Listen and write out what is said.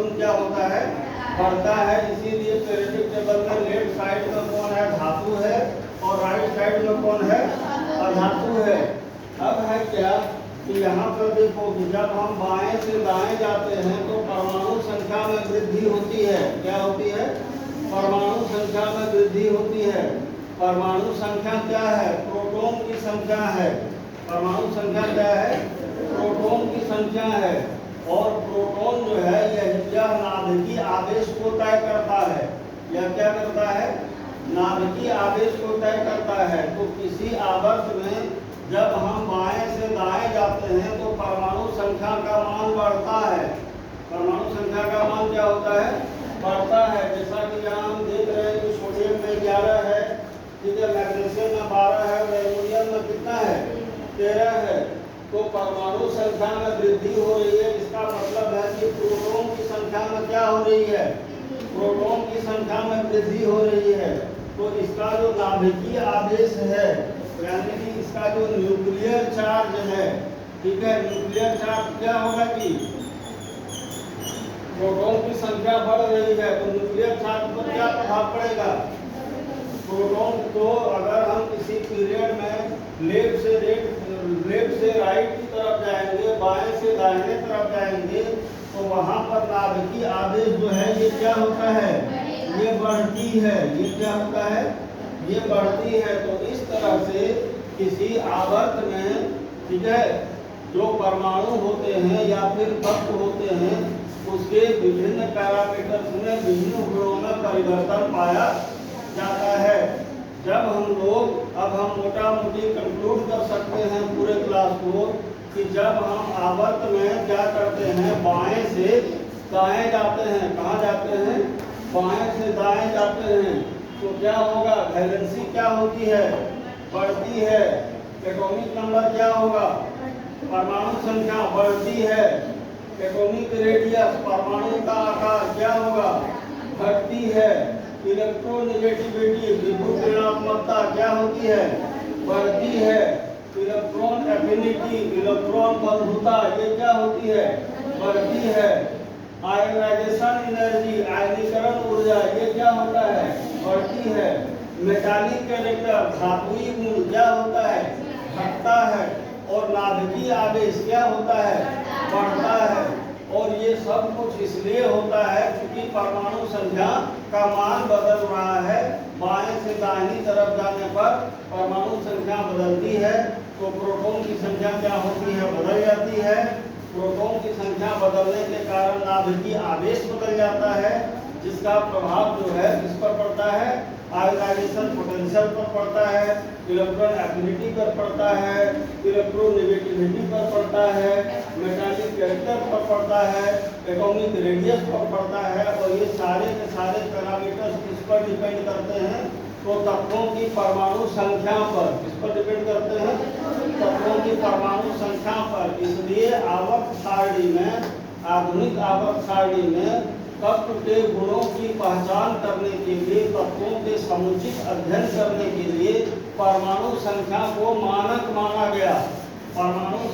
Electron क्या होता है, बढ़ता है। इसीलिए पीरियोडिक टेबल में लेफ्ट साइड में कौन है, धातु है, और राइट साइड में कौन है, अधातु है। अब है क्या कि यहाँ पर देखो कि जब हम बाएं से दाएं जाते हैं तो परमाणु संख्या में वृद्धि होती है। क्या होती है, परमाणु संख्या में वृद्धि होती है। परमाणु संख्या क्या है, प्रोटॉन की संख्या है। परमाणु संख्या क्या है, प्रोटॉन की संख्या है। और प्रोटॉन जो है यह नाभिकीय आवेश को तय करता है। यह क्या करता है, नाभिकीय आवेश को तय करता है। तो किसी आवर्त में जब हम बाएं से दाएं जाते हैं तो परमाणु संख्या का मान बढ़ता है। परमाणु संख्या का मान क्या होता है, बढ़ता है। जैसा कि यहाँ हम देख रहे हैं कि सोडियम में 11 है, ठीक है, मैग्नीशियम में 12 है, और एल्युमिनियम में कितना है, 13 है। तो परमाणु संख्या में वृद्धि हो रही है। इसका मतलब है कि प्रोटॉन की संख्या में क्या हो रही है, प्रोटॉन की संख्या में वृद्धि हो रही है। तो इसका जो नाभिकीय आवेश है, यानी कि इसका जो न्यूक्लियर चार्ज है, ठीक है, न्यूक्लियर चार्ज क्या होगा कि प्रोटॉन की संख्या बढ़ रही है तो न्यूक्लियर चार्ज पर क्या प्रभाव पड़ेगा। प्रोटॉन को अगर हम किसी पीरियड में लेफ्ट से राइट की तरफ जाएंगे, बाएं से दाहिने तरफ जाएंगे, तो वहां पर नाभिकीय आवेश जो है ये क्या होता है, ये बढ़ती है। ये क्या होता है, ये बढ़ती है। तो इस तरह से किसी आवर्त में, ठीक है, जो परमाणु होते हैं या फिर तत्व होते हैं, उसके विभिन्न पैरामीटर्स में, विभिन्न गुणों में परिवर्तन पाया जाता है। जब हम लोग, अब हम मोटा मोटी कंक्लूड कर सकते हैं पूरे क्लास को कि जब हम आवर्त में क्या करते हैं, बाएं से दाएं जाते हैं। कहाँ जाते हैं, बाएं से दाएं जाते हैं, तो क्या होगा, वैलेंसी क्या होती है, बढ़ती है। एटॉमिक नंबर क्या होगा, परमाणु संख्या बढ़ती है। एटॉमिक रेडियस, परमाणु का आकार क्या होगा, घटती है। इलेक्ट्रोनेगेटिविटी, विद्युत ऋणात्मकता क्या होती है, बढ़ती है। इलेक्ट्रॉन एफिनिटी, इलेक्ट्रॉन बंधुता, ये क्या होती है, बढ़ती है। आयनाइजेशन एनर्जी, आयनीकरण ऊर्जा, ये क्या होता है, बढ़ती है। मेटालिक कैरेक्टर, धातुई गुण क्या होता है, घटता है। और नाभिकीय आवेश क्या होता है, बढ़ता है। और ये सब कुछ इसलिए होता है क्योंकि परमाणु संख्या का मान बदल रहा है। बाएं से दाहिनी तरफ जाने पर परमाणु संख्या बदलती है, तो प्रोटॉन की संख्या क्या होती है, बदल जाती है। प्रोटॉन की संख्या बदलने के कारण नाभिकीय आवेश बदल जाता है, जिसका प्रभाव जो है किस पर पड़ता है, आयोनाइजेशन पोटेंशियल पर पड़ता है, इलेक्ट्रॉन एफिनिटी पर पड़ता है, इलेक्ट्रोनेगेटिविटी पर पड़ता है, मेटालिक कैरेक्टर पर पड़ता है, एटॉमिक रेडियस पर पड़ता है। और ये सारे के सारे पैरामीटर्स किस पर डिपेंड करते हैं, तो तत्वों की परमाणु संख्या पर। किस पर डिपेंड करते हैं, तत्वों की परमाणु संख्या पर। इसलिए आवर्त सारणी में, आधुनिक आवर्त सारणी में तत्व के गुणों की पहचान करने के लिए, तत्वों के समुचित अध्ययन करने के लिए परमाणु संख्या को मानक माना गया। परमाणु